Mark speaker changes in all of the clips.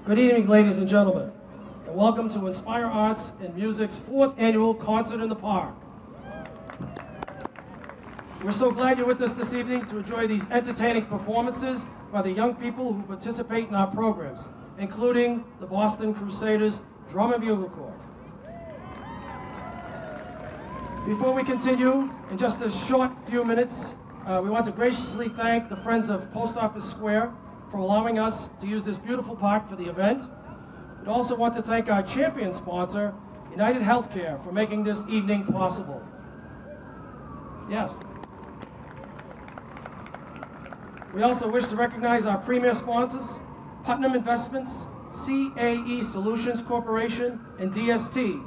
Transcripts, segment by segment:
Speaker 1: Good evening, ladies and gentlemen, and welcome to Inspire Arts and Music's 4th annual Concert in the Park. We're so glad you're with us this evening to enjoy these entertaining performances by the young people who participate in our programs, including the Boston Crusaders Drum and Bugle Corps. Before we continue, in just a short few minutes, we want to graciously thank the Friends of Post Office Square for allowing us to use this beautiful park for the event. We'd also want to thank our champion sponsor, United Healthcare, for making this evening possible. Yes. We also wish to recognize our premier sponsors, Putnam Investments, CAE Solutions Corporation, and DST,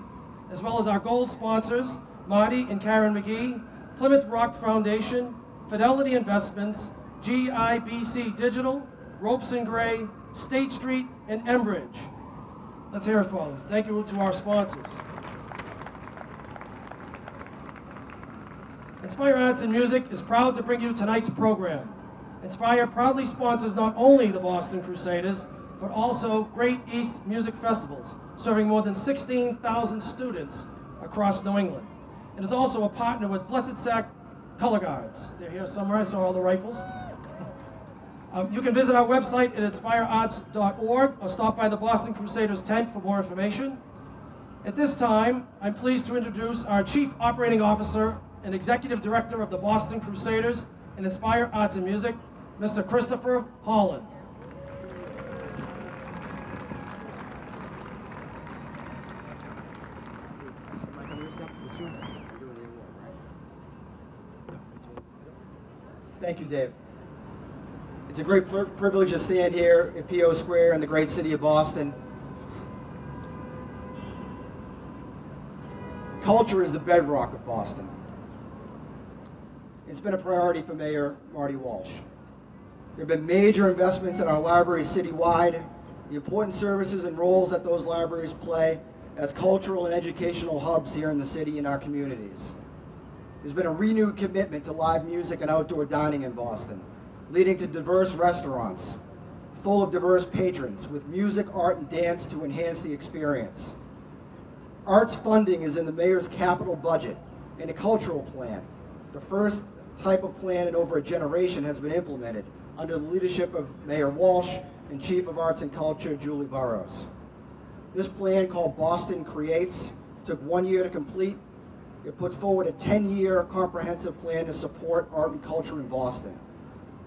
Speaker 1: as well as our gold sponsors, Marty and Karen McGee, Plymouth Rock Foundation, Fidelity Investments, GIBC Digital, Ropes and Gray, State Street, and Enbridge. Let's hear it for them. Thank you to our sponsors. Inspire Arts and Music is proud to bring you tonight's program. Inspire proudly sponsors not only the Boston Crusaders, but also Great East Music Festivals, serving more than 16,000 students across New England. It is also a partner with Blessed Sac Color Guards. They're here somewhere, I saw all the rifles. You can visit our website at inspirearts.org or stop by the Boston Crusaders tent for more information. At this time, I'm pleased to introduce our Chief Operating Officer and Executive Director of the Boston Crusaders and Inspire Arts and Music, Mr. Christopher Holland.
Speaker 2: Thank you, Dave. It's a great privilege to stand here at PO Square in the great city of Boston. Culture is the bedrock of Boston. It's been a priority for Mayor Marty Walsh. There have been major investments in our libraries citywide, the important services and roles that those libraries play as cultural and educational hubs here in the city and our communities. There's been a renewed commitment to live music and outdoor dining in Boston, leading to diverse restaurants full of diverse patrons with music, art, and dance to enhance the experience. Arts funding is in the mayor's capital budget and a cultural plan. The first type of plan in over a generation has been implemented under the leadership of Mayor Walsh and Chief of Arts and Culture Julie Burrows. This plan, called Boston Creates, took 1 year to complete. It puts forward a 10-year comprehensive plan to support art and culture in Boston.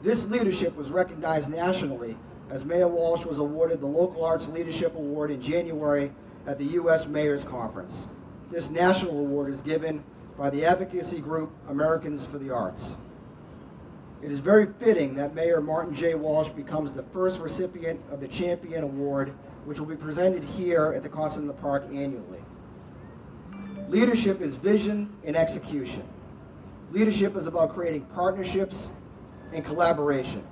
Speaker 2: This leadership was recognized nationally as Mayor Walsh was awarded the Local Arts Leadership Award in January at the U.S. Mayor's Conference. This national award is given by the advocacy group Americans for the Arts. It is very fitting that Mayor Martin J. Walsh becomes the first recipient of the Champion Award, which will be presented here at the Concert in the Park annually. Leadership is vision and execution. Leadership is about creating partnerships and collaboration.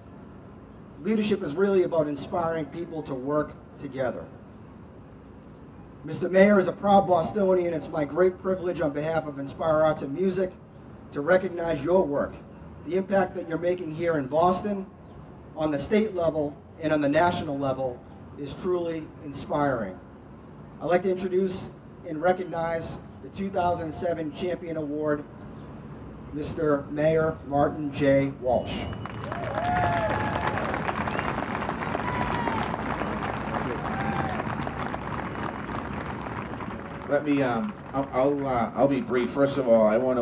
Speaker 2: Leadership is really about inspiring people to work together. Mr. Mayor, as a proud Bostonian, it's my great privilege on behalf of Inspire Arts and Music to recognize your work. The impact that you're making here in Boston, on the state level and on the national level, is truly inspiring. I'd like to introduce and recognize the 2007 Champion Award, Mr. Mayor Martin J. Walsh.
Speaker 3: Let me. I'll be brief. First of all, I want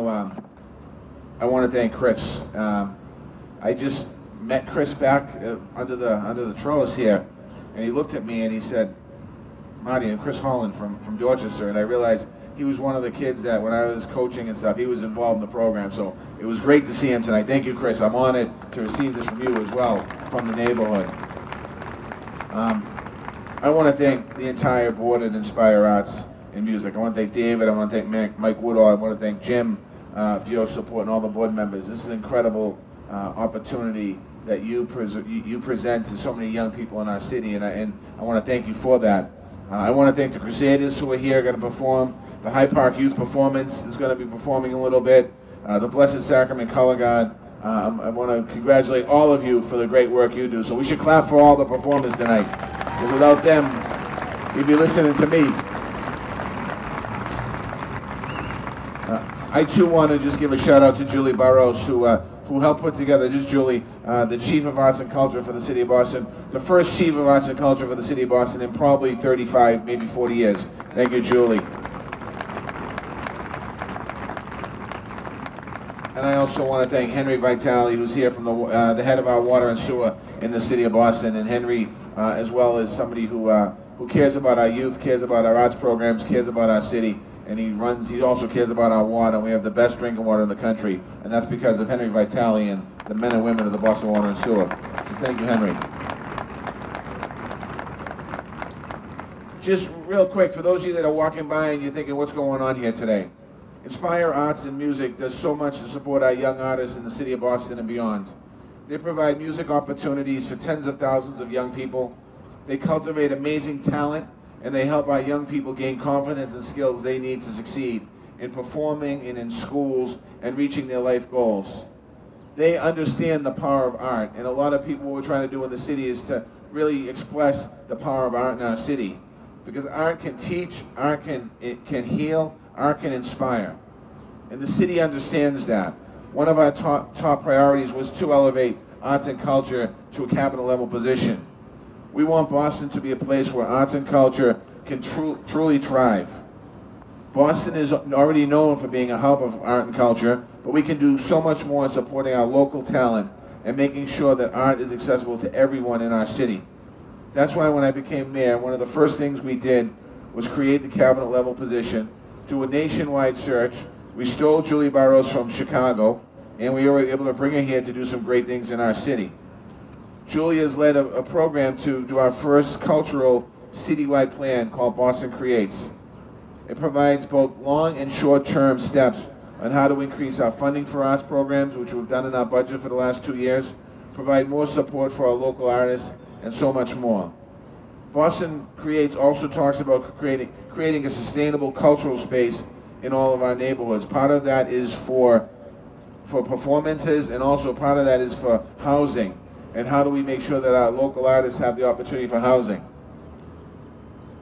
Speaker 3: to thank Chris. I just met Chris back under the trellis here, and he looked at me and he said, "Marty, I'm Chris Holland from Dorchester," and I realized he was one of the kids that when I was coaching and stuff, he was involved in the program. So it was great to see him tonight. Thank you, Chris. I'm honored to receive this from you as well, from the neighborhood. I want to thank the entire board at Inspire Arts and Music. I want to thank David. I want to thank Mike Woodall. I want to thank Jim for your support and all the board members. This is an incredible opportunity that you present to so many young people in our city, and I want to thank you for that. I want to thank the Crusaders who are here, going to perform. The Hyde Park Youth Performance is going to be performing a little bit. The Blessed Sacrament Color Guard. I want to congratulate all of you for the great work you do. So we should clap for all the performers tonight. Because without them, you'd be listening to me. I too want to just give a shout out to Julie Burrows, who helped put together, just Julie, the Chief of Arts and Culture for the City of Boston, the first Chief of Arts and Culture for the City of Boston in probably 35, maybe 40 years. Thank you, Julie. And I also want to thank Henry Vitale, who's here from the head of our water and sewer in the City of Boston, and Henry, as well as somebody who cares about our youth, cares about our arts programs, cares about our city, and he also cares about our water. We have the best drinking water in the country, and that's because of Henry Vitale and the men and women of the Boston Water and Sewer. So thank you, Henry. Just real quick, for those of you that are walking by and you're thinking, what's going on here today? Inspire Arts and Music does so much to support our young artists in the City of Boston and beyond. They provide music opportunities for tens of thousands of young people. They cultivate amazing talent, and they help our young people gain confidence and skills they need to succeed in performing and in schools and reaching their life goals. They understand the power of art, and a lot of people, what we're trying to do in the city is to really express the power of art in our city. Because art can teach, art can heal, art can inspire. And the city understands that. One of our top priorities was to elevate arts and culture to a capital level position. We want Boston to be a place where arts and culture can truly thrive. Boston is already known for being a hub of art and culture, but we can do so much more in supporting our local talent and making sure that art is accessible to everyone in our city. That's why when I became mayor, one of the first things we did was create the cabinet level position, do a nationwide search. We stole Julie Burrows from Chicago, and we were able to bring her here to do some great things in our city. Julie has led a program to do our first cultural citywide plan called Boston Creates. It provides both long and short-term steps on how to increase our funding for arts programs, which we've done in our budget for the last 2 years, provide more support for our local artists, and so much more. Boston Creates also talks about creating a sustainable cultural space in all of our neighborhoods. Part of that is for performances, and also part of that is for housing. And how do we make sure that our local artists have the opportunity for housing?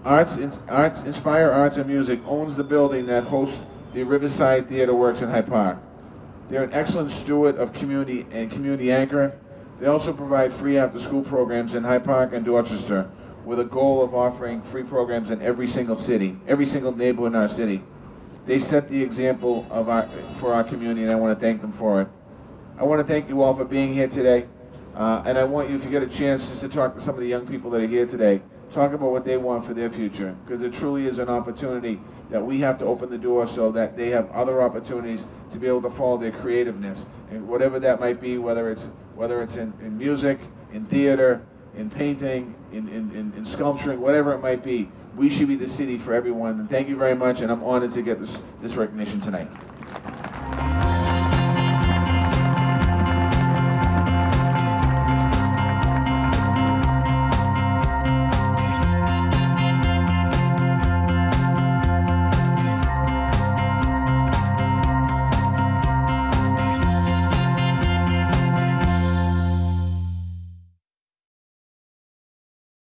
Speaker 3: Inspire Arts and Music owns the building that hosts the Riverside Theater Works in Hyde Park. They're an excellent steward of community and community anchor. They also provide free after-school programs in Hyde Park and Dorchester, with a goal of offering free programs in every single city, every single neighborhood in our city. They set the example for our community, and I want to thank them for it. I want to thank you all for being here today, and I want you, if you get a chance, just to talk to some of the young people that are here today. Talk about what they want for their future, because it truly is an opportunity that we have to open the door so that they have other opportunities to be able to follow their creativeness, and whatever that might be, whether it's in music, in theater, in painting, in sculpturing, whatever it might be. We should be the city for everyone. And thank you very much, and I'm honored to get this recognition tonight.